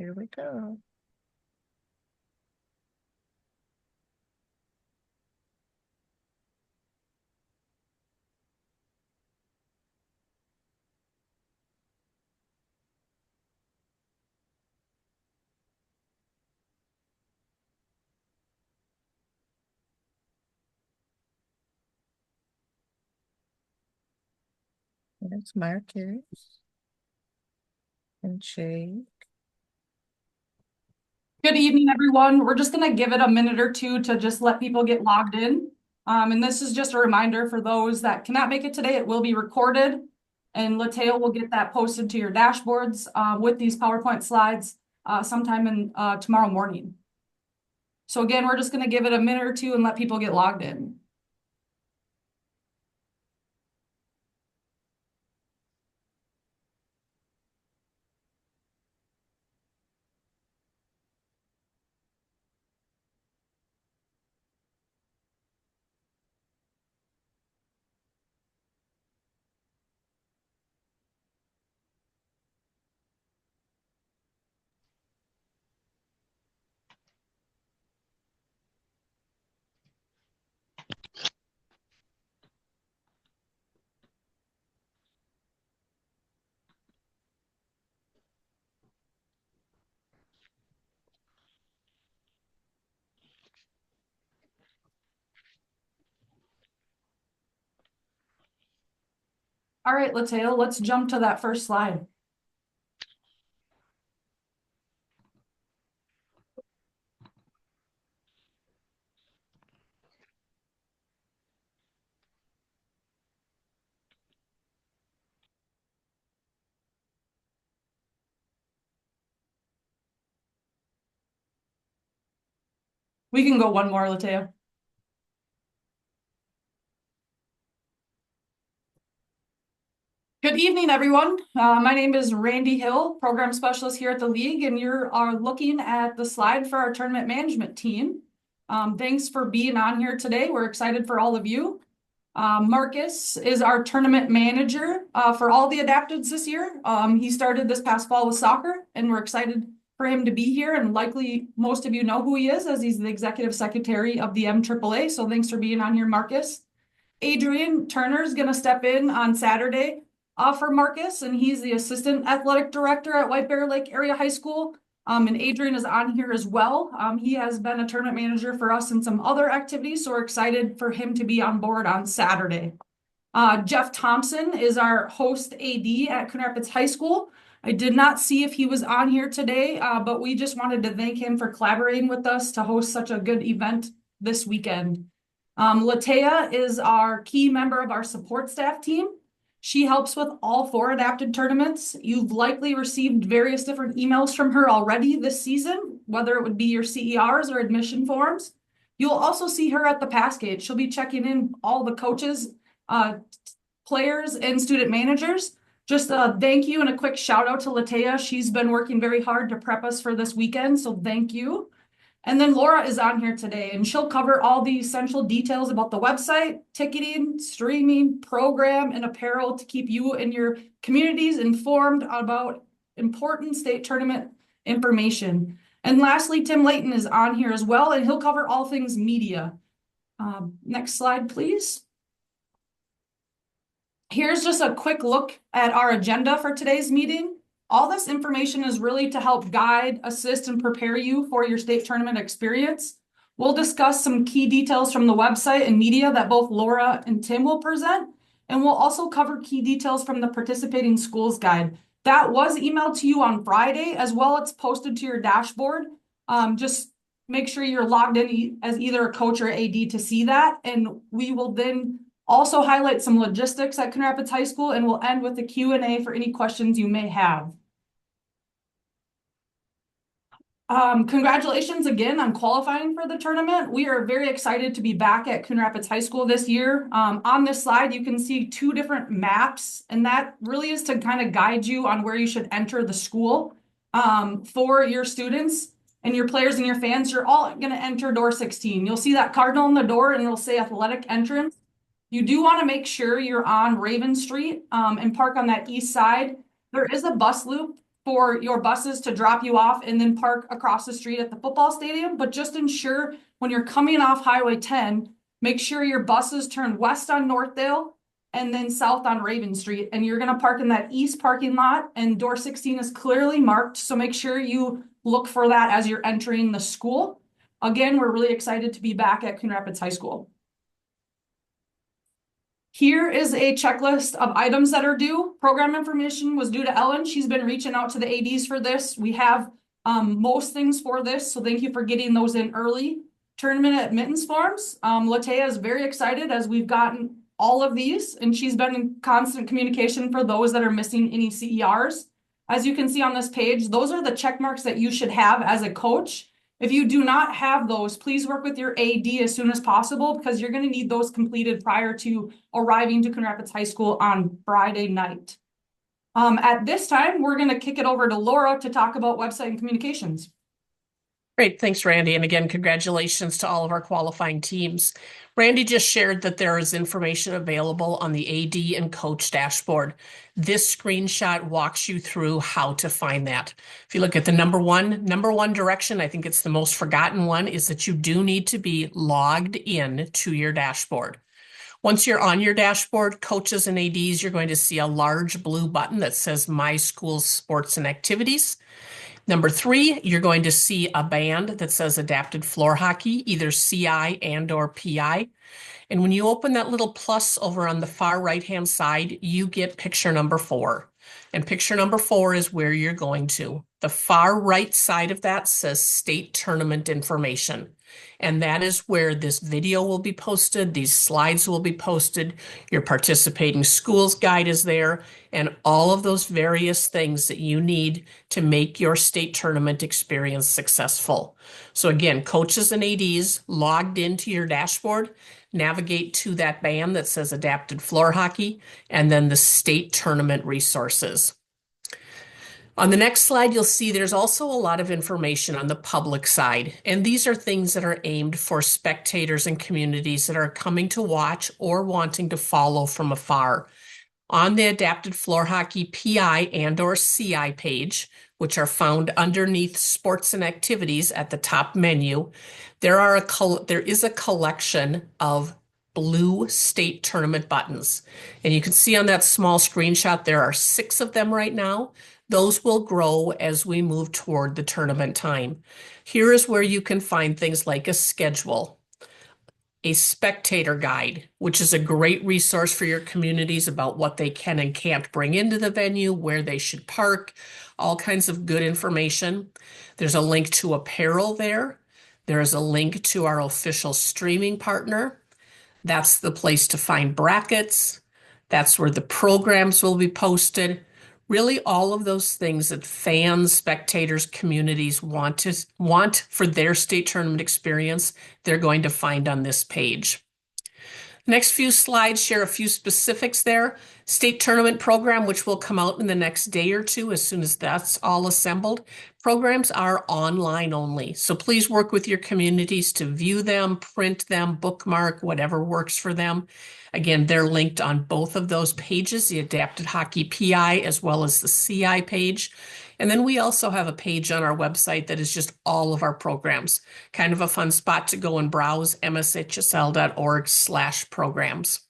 Here we go. There's Marcus and Shay. Good evening, everyone. We're just going to give it a minute or two to just let people get logged in. And this is just a reminder for those that cannot make it today. It will be recorded, and Lateo will get that posted to your dashboards with these PowerPoint slides sometime in tomorrow morning. So again, we're just going to give it a minute or two and let people get logged in. All right, Lateo, let's jump to that first slide. We can go one more, Lateo. Good evening, everyone. My name is Randy Hill, Program Specialist here at the League, and you are looking at the slide for our tournament management team. Thanks for being on here today. We're excited for all of you. Marcus is our tournament manager for all the adapteds this year. He started this past fall with soccer, and we're excited for him to be here, and likely most of you know who he is, as he's the executive secretary of the MAAA. So thanks for being on here, Marcus. Adrian Turner is going to step in on Saturday for Marcus, and he's the assistant athletic director at White Bear Lake Area High School. And Adrian is on here as well. He has been a tournament manager for us in some other activities, so we're excited for him to be on board on Saturday. Jeff Thompson is our host AD at Coon Rapids High School. I did not see if he was on here today, but we just wanted to thank him for collaborating with us to host such a good event this weekend. Latea is our key member of our support staff team. She helps with all 4 adapted tournaments. You've likely received various different emails from her already this season, whether it would be your CERs or admission forms. You'll also see her at the pass gate. She'll be checking in all the coaches, players, and student managers. Just a thank you and a quick shout out to Latea. She's been working very hard to prep us for this weekend, so thank you. And then Laura is on here today, and she'll cover all the essential details about the website, ticketing, streaming, program, and apparel to keep you and your communities informed about important state tournament information. And lastly, Tim Layton is on here as well, and he'll cover all things media. Next slide, please. Here's just a quick look at our agenda for today's meeting. All this information is really to help guide, assist, and prepare you for your state tournament experience. We'll discuss some key details from the website and media that both Laura and Tim will present, and we'll also cover key details from the participating schools guide. That was emailed to you on Friday, as well as posted to your dashboard. Just make sure you're logged in as either a coach or AD to see that, and we will then also highlight some logistics at Coon Rapids High School, and we'll end with a Q&A for any questions you may have. Congratulations again on qualifying for the tournament. We are very excited to be back at Coon Rapids High School this year. On this slide, you can see 2 different maps, and that really is to kind of guide you on where you should enter the school. For your students and your players and your fans, you're all going to enter door 16. You'll see that cardinal in the door, and it'll say athletic entrance. You do want to make sure you're on Raven Street and park on that east side. There is a bus loop for your buses to drop you off and then park across the street at the football stadium, but just ensure when you're coming off Highway 10, make sure your buses turn west on Northdale and then south on Raven Street. And you're going to park in that east parking lot, and door 16 is clearly marked. So make sure you look for that as you're entering the school. Again, we're really excited to be back at Coon Rapids High School. Here is a checklist of items that are due. Program information was due to Ellen. She's been reaching out to the ADs for this. We have most things for this, so thank you for getting those in early. Tournament admittance forms. Latea is very excited as we've gotten all of these, and she's been in constant communication for those that are missing any CERs. As you can see on this page, those are the check marks that you should have as a coach. If you do not have those, please work with your AD as soon as possible, because you're going to need those completed prior to arriving to Coon Rapids High School on Friday night. At this time, we're going to kick it over to Laura to talk about website and communications. Great, thanks, Randy. And again, congratulations to all of our qualifying teams. Randy just shared that there is information available on the AD and coach dashboard. This screenshot walks you through how to find that. If you look at the number one direction, I think it's the most forgotten one, is that you do need to be logged in to your dashboard. Once you're on your dashboard, coaches and ADs, you're going to see a large blue button that says My School's Sports and Activities. Number 3, you're going to see a band that says Adapted Floor Hockey, either CI and or PI. And when you open that little plus over on the far right-hand side, you get picture number 4. And picture number 4 is where you're going to. The far right side of that says State Tournament Information. And that is where this video will be posted, these slides will be posted, your participating schools guide is there, and all of those various things that you need to make your state tournament experience successful. So again, coaches and ADs logged into your dashboard, navigate to that band that says Adapted Floor Hockey, and then the state tournament resources. On the next slide, you'll see there's also a lot of information on the public side, and these are things that are aimed for spectators and communities that are coming to watch or wanting to follow from afar. On the Adapted Floor Hockey PI and or CI page, which are found underneath Sports and Activities at the top menu, there is a collection of blue state tournament buttons. And you can see on that small screenshot, there are 6 of them right now. Those will grow as we move toward the tournament time. Here is where you can find things like a schedule, a spectator guide, which is a great resource for your communities about what they can and can't bring into the venue, where they should park, all kinds of good information. There's a link to apparel there. There is a link to our official streaming partner. That's the place to find brackets. That's where the programs will be posted. Really all of those things that fans, spectators, communities want for their state tournament experience, they're going to find on this page. Next few slides share a few specifics there. State tournament program, which will come out in the next day or two as soon as that's all assembled. Programs are online only, so please work with your communities to view them, print them, bookmark, whatever works for them. Again, they're linked on both of those pages, the Adapted Hockey PI as well as the CI page. And then we also have a page on our website that is just all of our programs. Kind of a fun spot to go and browse, mshsl.org/programs.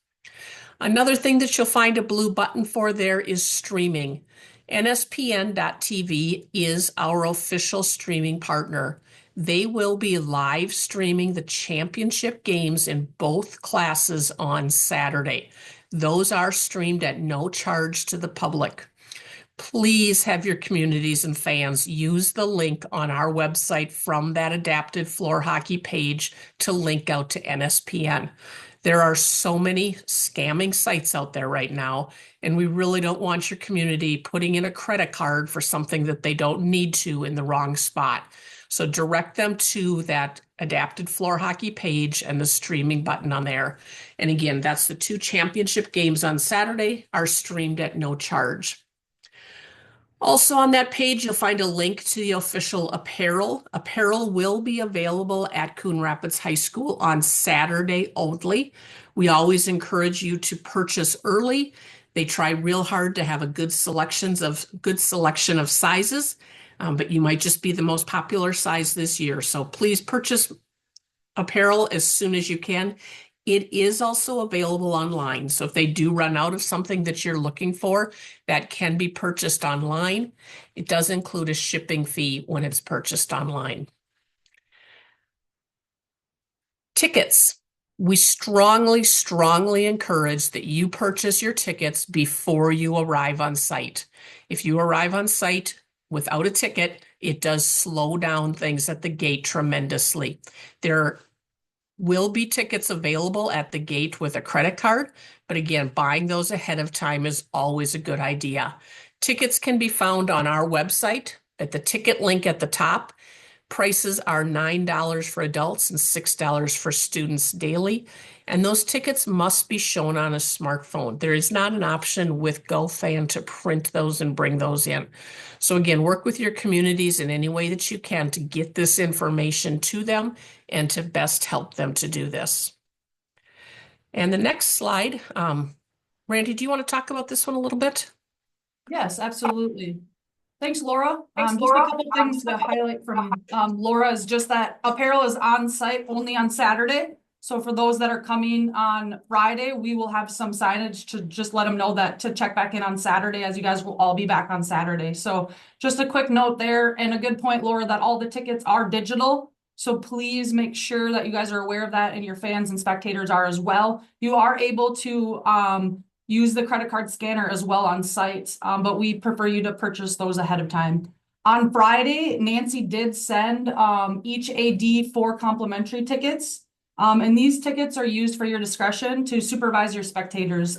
Another thing that you'll find a blue button for there is streaming. NSPN.TV is our official streaming partner. They will be live streaming the championship games in both classes on Saturday. Those are streamed at no charge to the public. Please have your communities and fans use the link on our website from that Adapted Floor Hockey page to link out to NSPN. There are so many scamming sites out there right now, and we really don't want your community putting in a credit card for something that they don't need to in the wrong spot. So direct them to that Adapted Floor Hockey page and the streaming button on there. And again, that's the 2 championship games on Saturday are streamed at no charge. Also on that page, you'll find a link to the official apparel. Apparel will be available at Coon Rapids High School on Saturday only. We always encourage you to purchase early. They try real hard to have a good selection of sizes, but you might just be the most popular size this year. So please purchase apparel as soon as you can. It is also available online. So if they do run out of something that you're looking for, that can be purchased online. It does include a shipping fee when it's purchased online. Tickets. We strongly, strongly encourage that you purchase your tickets before you arrive on site. If you arrive on site without a ticket, it does slow down things at the gate tremendously. There will be tickets available at the gate with a credit card, but again, buying those ahead of time is always a good idea. Tickets can be found on our website at the ticket link at the top. Prices are $9 for adults and $6 for students daily, and those tickets must be shown on a smartphone. There is not an option with GoFan to print those and bring those in. So again, work with your communities in any way that you can to get this information to them and to best help them to do this. And the next slide, Randy, do you want to talk about this one a little bit? Yes, absolutely. Thanks, Laura. Just a couple things to highlight from Laura is just that apparel is on site only on Saturday. So for those that are coming on Friday, we will have some signage to just let them know that to check back in on Saturday, as you guys will all be back on Saturday. So just a quick note there, and a good point, Laura, that all the tickets are digital. So please make sure that you guys are aware of that, and your fans and spectators are as well. You are able to use the credit card scanner as well on site, but we prefer you to purchase those ahead of time. On Friday, Nancy did send each AD 4 complimentary tickets, and these tickets are used for your discretion to supervise your spectators.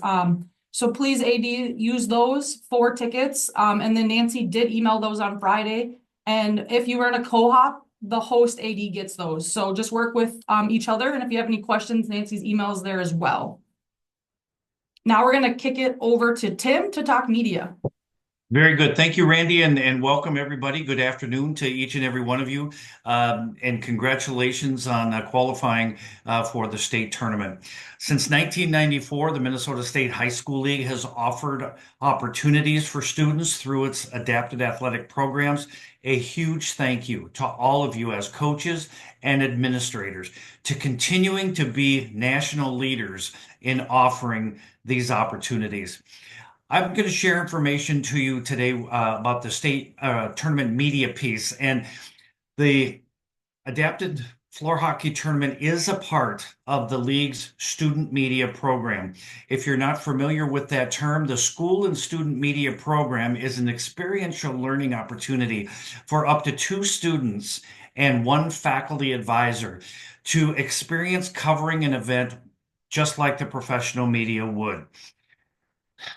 So please, AD, use those 4 tickets, and then Nancy did email those on Friday. And if you were in a co-op, the host AD gets those. So just work with each other, and if you have any questions, Nancy's email is there as well. Now we're going to kick it over to Tim to talk media. Very good. Thank you, Randy, and welcome everybody. Good afternoon to each and every one of you, and congratulations on qualifying for the state tournament. Since 1994, the Minnesota State High School League has offered opportunities for students through its adapted athletic programs. A huge thank you to all of you as coaches and administrators to continuing to be national leaders in offering these opportunities. I'm going to share information to you today about the state tournament media piece, and the adapted floor hockey tournament is a part of the league's student media program. If you're not familiar with that term, the school and student media program is an experiential learning opportunity for up to 2 students and 1 faculty advisor to experience covering an event just like the professional media would.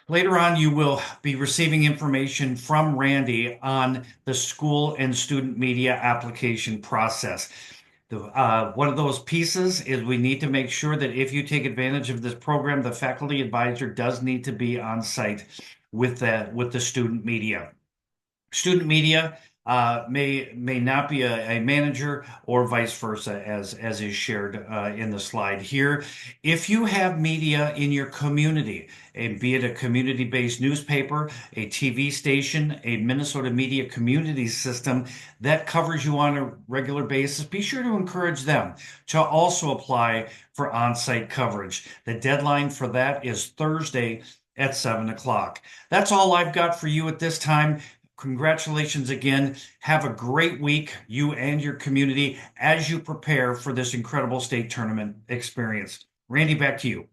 Later on, you will be receiving information from Randy on the school and student media application process. One of those pieces is we need to make sure that if you take advantage of this program, the faculty advisor does need to be on site with the student media. Student media may not be a manager or vice versa, as is shared in the slide here. If you have media in your community, and be it a community-based newspaper, a TV station, a Minnesota media community system that covers you on a regular basis, be sure to encourage them to also apply for on-site coverage. The deadline for that is Thursday at 7 o'clock. That's all I've got for you at this time. Congratulations again. Have a great week, you and your community, as you prepare for this incredible state tournament experience. Randy, back to you.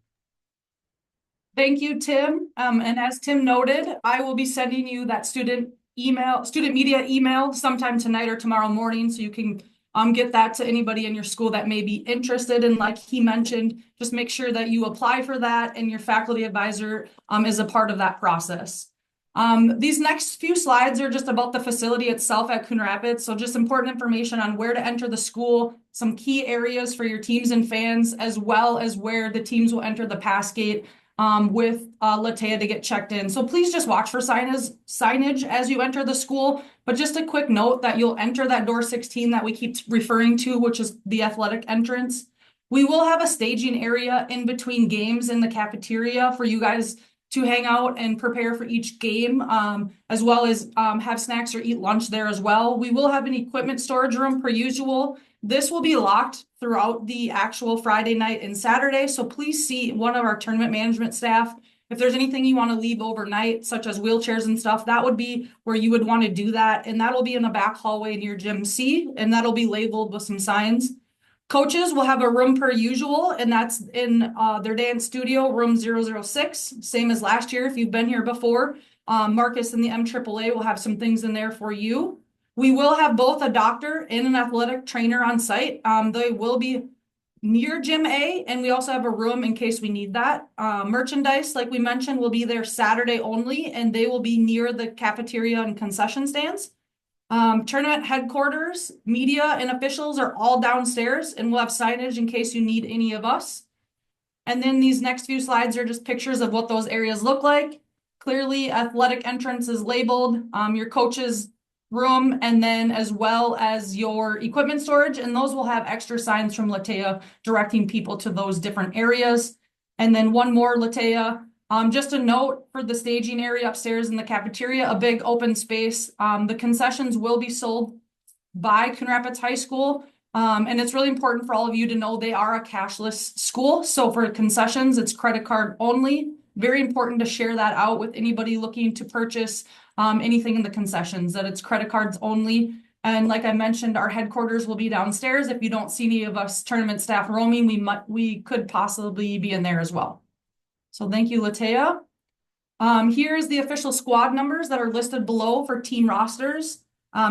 Thank you, Tim. And as Tim noted, I will be sending you that student media email sometime tonight or tomorrow morning, so you can get that to anybody in your school that may be interested. And like he mentioned, just make sure that you apply for that and your faculty advisor is a part of that process. These next few slides are just about the facility itself at Coon Rapids. So just important information on where to enter the school, some key areas for your teams and fans, as well as where the teams will enter the pass gate with Latea to get checked in. So please just watch for signage as you enter the school. But just a quick note that you'll enter that door 16 that we keep referring to, which is the athletic entrance. We will have a staging area in between games in the cafeteria for you guys to hang out and prepare for each game, as well as have snacks or eat lunch there as well. We will have an equipment storage room per usual. This will be locked throughout the actual Friday night and Saturday, so please see one of our tournament management staff. If there's anything you want to leave overnight, such as wheelchairs and stuff, that would be where you would want to do that. And that'll be in the back hallway near Gym C, and that'll be labeled with some signs. Coaches will have a room per usual, and that's in their dance studio, room 006, same as last year if you've been here before. Marcus and the MAAA will have some things in there for you. We will have both a doctor and an athletic trainer on site. They will be near Gym A, and we also have a room in case we need that. Merchandise, like we mentioned, will be there Saturday only, and they will be near the cafeteria and concession stands. Tournament headquarters, media, and officials are all downstairs, and we'll have signage in case you need any of us. And then these next few slides are just pictures of what those areas look like. Clearly, athletic entrance is labeled, your coach's room, and then as well as your equipment storage, and those will have extra signs from Latea directing people to those different areas. And then one more, Latea. Just a note for the staging area upstairs in the cafeteria, a big open space. The concessions will be sold by Coon Rapids High School. And it's really important for all of you to know they are a cashless school. So for concessions, it's credit card only. Very important to share that out with anybody looking to purchase anything in the concessions, that it's credit cards only. And like I mentioned, our headquarters will be downstairs. If you don't see any of us tournament staff roaming, we could possibly be in there as well. So thank you, Latea. Here's the official squad numbers that are listed below for team rosters.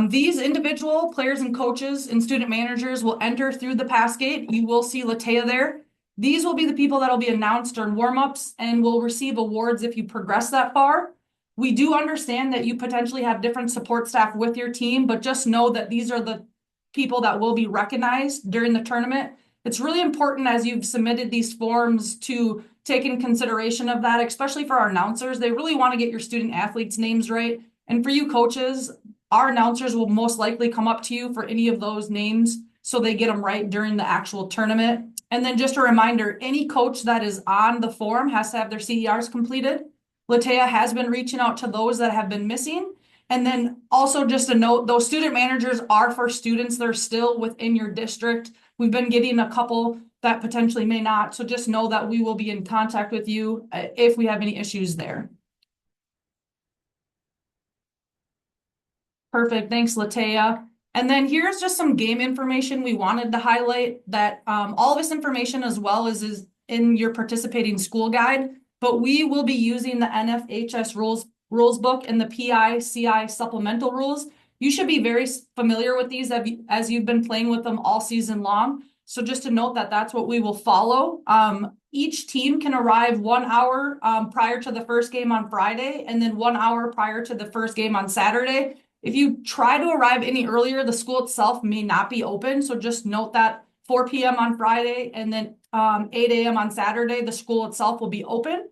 These individual players and coaches and student managers will enter through the pass gate. You will see Latea there. These will be the people that will be announced during warm-ups and will receive awards if you progress that far. We do understand that you potentially have different support staff with your team, but just know that these are the people that will be recognized during the tournament. It's really important as you've submitted these forms to take in consideration of that, especially for our announcers. They really want to get your student athletes' names right. And for you coaches, our announcers will most likely come up to you for any of those names so they get them right during the actual tournament. And then just a reminder, any coach that is on the form has to have their CERs completed. Latea has been reaching out to those that have been missing. And then also just a note, those student managers are for students. They're still within your district. We've been getting a couple that potentially may not. So just know that we will be in contact with you if we have any issues there. Perfect. Thanks, Latea. And then here's just some game information we wanted to highlight that all of this information as well is in your participating school guide, but we will be using the NFHS rules book and the PI/CI supplemental rules. You should be very familiar with these as you've been playing with them all season long. So just to note that that's what we will follow. Each team can arrive 1 hour prior to the first game on Friday, and then 1 hour prior to the first game on Saturday. If you try to arrive any earlier, the school itself may not be open. So just note that 4 p.m. on Friday and then 8 a.m. on Saturday, the school itself will be open.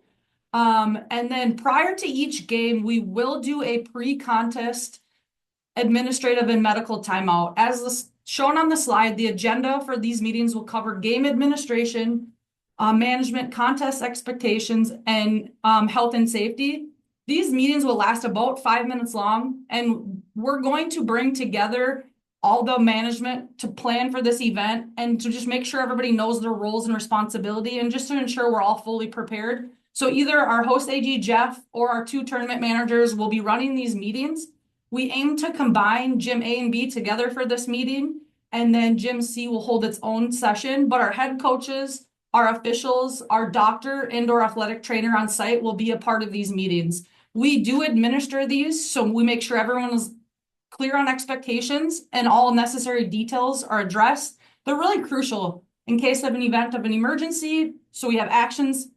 And then prior to each game, we will do a pre-contest administrative and medical timeout. As shown on the slide, the agenda for these meetings will cover game administration, management, contest expectations, and health and safety. These meetings will last about 5 minutes long, and we're going to bring together all the management to plan for this event and to just make sure everybody knows their roles and responsibility and just to ensure we're all fully prepared. So either our host AG Jeff or our 2 tournament managers will be running these meetings. We aim to combine Gym A and B together for this meeting, and then Gym C will hold its own session, but our head coaches, our officials, our doctor, and/or athletic trainer on site will be a part of these meetings. We do administer these, so we make sure everyone is clear on expectations and all necessary details are addressed. They're really crucial in case of an event of an emergency, so we have actions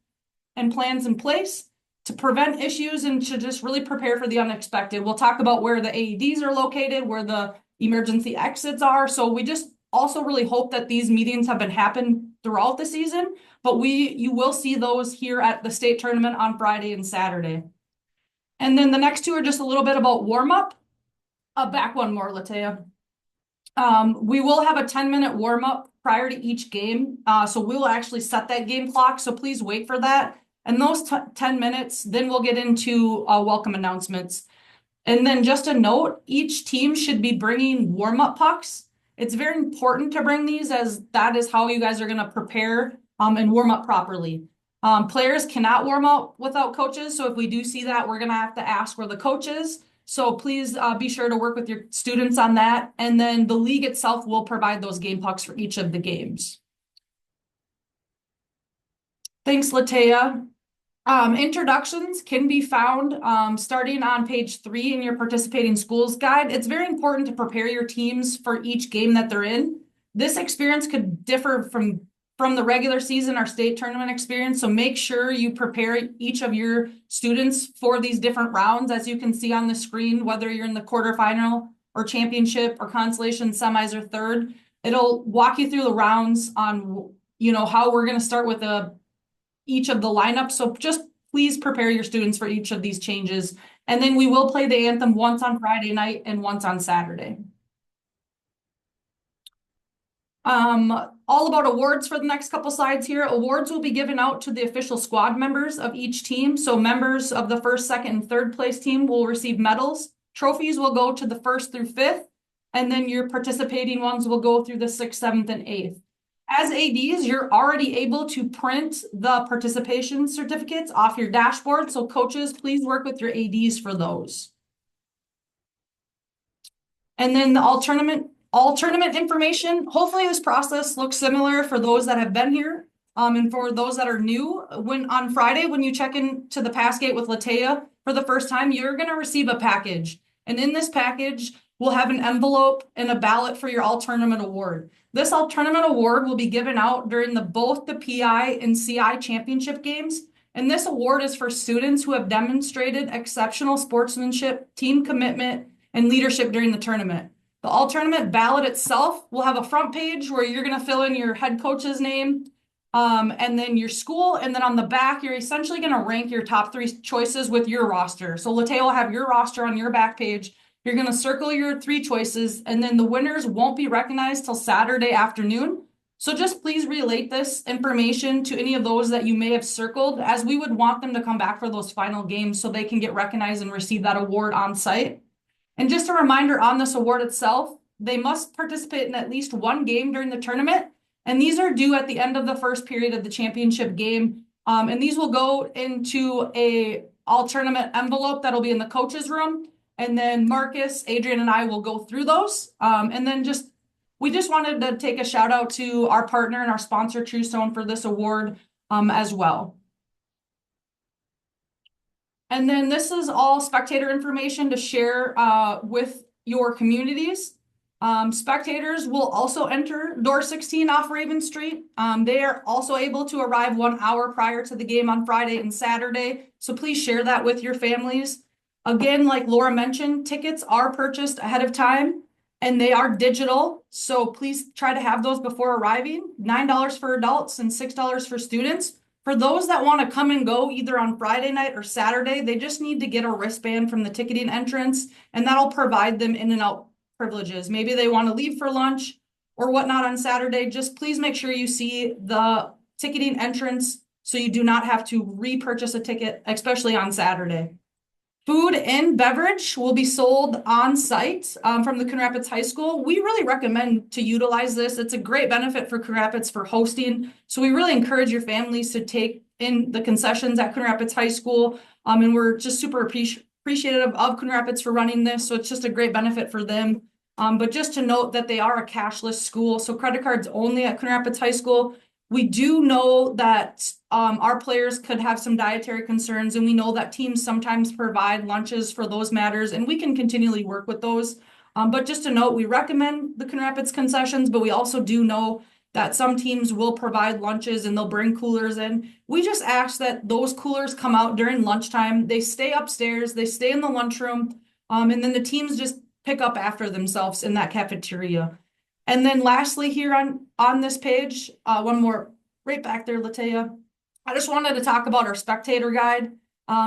and plans in place to prevent issues and to just really prepare for the unexpected. We'll talk about where the AEDs are located, where the emergency exits are. So we just also really hope that these meetings have been happening throughout the season, but you will see those here at the state tournament on Friday and Saturday. And then the next 2 are just a little bit about warm-up. Back one more, Latea. We will have a 10-minute warm-up prior to each game. So we will actually set that game clock. So please wait for that. And those 10 minutes, then we'll get into welcome announcements. And then just a note, each team should be bringing warm-up pucks. It's very important to bring these, as that is how you guys are going to prepare and warm up properly. Players cannot warm up without coaches. So if we do see that, we're going to have to ask where the coach is. So please be sure to work with your students on that. And then the league itself will provide those game pucks for each of the games. Thanks, Latea. Introductions can be found starting on page 3 in your participating schools guide. It's very important to prepare your teams for each game that they're in. This experience could differ from the regular season or state tournament experience. So make sure you prepare each of your students for these different rounds, as you can see on the screen, whether you're in the quarterfinal or championship or consolation, semis, or third. It'll walk you through the rounds on, how we're going to start with each of the lineups. So just please prepare your students for each of these changes. And then we will play the anthem once on Friday night and once on Saturday. All about awards for the next couple slides here. Awards will be given out to the official squad members of each team. So members of the first, second, and third place team will receive medals. Trophies will go to the 1st through 5th. And then your participating ones will go through the 6th, 7th, and 8th. As ADs, you're already able to print the participation certificates off your dashboard. So coaches, please work with your ADs for those. And then the all tournament information. Hopefully this process looks similar for those that have been here. And for those that are new, on Friday, when you check into the pass gate with Latea for the first time, you're going to receive a package. And in this package, we'll have an envelope and a ballot for your all tournament award. This all tournament award will be given out during both the PI and CI championship games. And this award is for students who have demonstrated exceptional sportsmanship, team commitment, and leadership during the tournament. The all tournament ballot itself will have a front page where you're going to fill in your head coach's name, and then your school. And then on the back, you're essentially going to rank your top 3 choices with your roster. So Latea will have your roster on your back page. You're going to circle your 3 choices, and then the winners won't be recognized till Saturday afternoon. So just please relate this information to any of those that you may have circled, as we would want them to come back for those final games so they can get recognized and receive that award on site. And just a reminder on this award itself, they must participate in at least 1 game during the tournament. And these are due at the end of the first period of the championship game. And these will go into a all tournament envelope that'll be in the coach's room. And then Marcus, Adrian, and I will go through those. And then we just wanted to take a shout out to our partner and our sponsor, TrueStone, for this award as well. And then this is all spectator information to share with your communities. Spectators will also enter door 16 off Raven Street. They are also able to arrive 1 hour prior to the game on Friday and Saturday. So please share that with your families. Again, like Laura mentioned, tickets are purchased ahead of time and they are digital. So please try to have those before arriving. $9 for adults and $6 for students. For those that want to come and go either on Friday night or Saturday, they just need to get a wristband from the ticketing entrance, and that'll provide them in and out privileges. Maybe they want to leave for lunch or whatnot on Saturday. Just please make sure you see the ticketing entrance so you do not have to repurchase a ticket, especially on Saturday. Food and beverage will be sold on site from the Coon Rapids High School. We really recommend to utilize this. It's a great benefit for Coon Rapids for hosting. So we really encourage your families to take in the concessions at Coon Rapids High School. And we're just super appreciative of Coon Rapids for running this. So it's just a great benefit for them. But just to note that they are a cashless school. So credit cards only at Coon Rapids High School. We do know that our players could have some dietary concerns, and we know that teams sometimes provide lunches for those matters, and we can continually work with those. But just to note, we recommend the Coon Rapids concessions, but we also do know that some teams will provide lunches and they'll bring coolers in. We just ask that those coolers come out during lunchtime. They stay upstairs, they stay in the lunchroom, and then the teams just pick up after themselves in that cafeteria. And then lastly here on this page, one more right back there, Latea. I just wanted to talk about our spectator guide.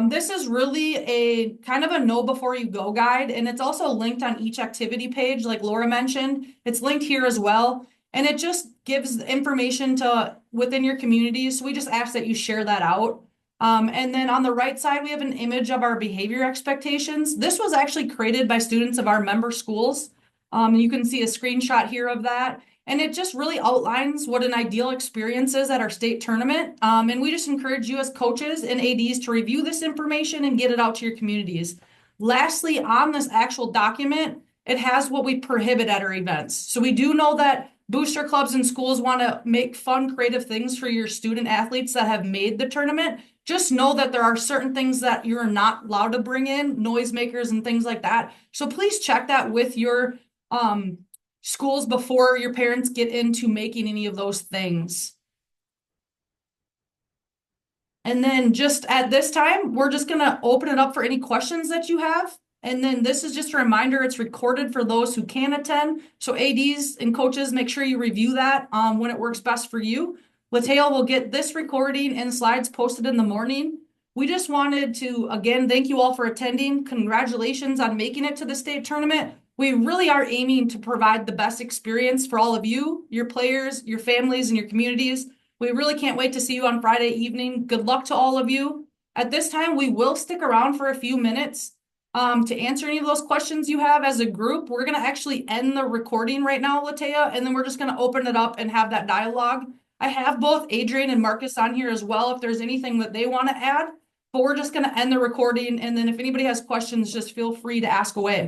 This is really a kind of a know before you go guide, and it's also linked on each activity page, like Laura mentioned. It's linked here as well, and it just gives information to within your communities. So we just ask that you share that out. And then on the right side, we have an image of our behavior expectations. This was actually created by students of our member schools. You can see a screenshot here of that. And it just really outlines what an ideal experience is at our state tournament. And we just encourage you as coaches and ADs to review this information and get it out to your communities. Lastly, on this actual document, it has what we prohibit at our events. So we do know that booster clubs and schools want to make fun, creative things for your student athletes that have made the tournament. Just know that there are certain things that you're not allowed to bring in, noisemakers and things like that. So please check that with your schools before your parents get into making any of those things. And then just at this time, we're just going to open it up for any questions that you have. And then this is just a reminder, it's recorded for those who can attend. So ADs and coaches, make sure you review that when it works best for you. Lateo will get this recording and slides posted in the morning. We just wanted to, again, thank you all for attending. Congratulations on making it to the state tournament. We really are aiming to provide the best experience for all of you, your players, your families, and your communities. We really can't wait to see you on Friday evening. Good luck to all of you. At this time, we will stick around for a few minutes to answer any of those questions you have as a group. We're going to actually end the recording right now, Latea, and then we're just going to open it up and have that dialogue. I have both Adrian and Marcus on here as well if there's anything that they want to add, but we're just going to end the recording. And then if anybody has questions, just feel free to ask away.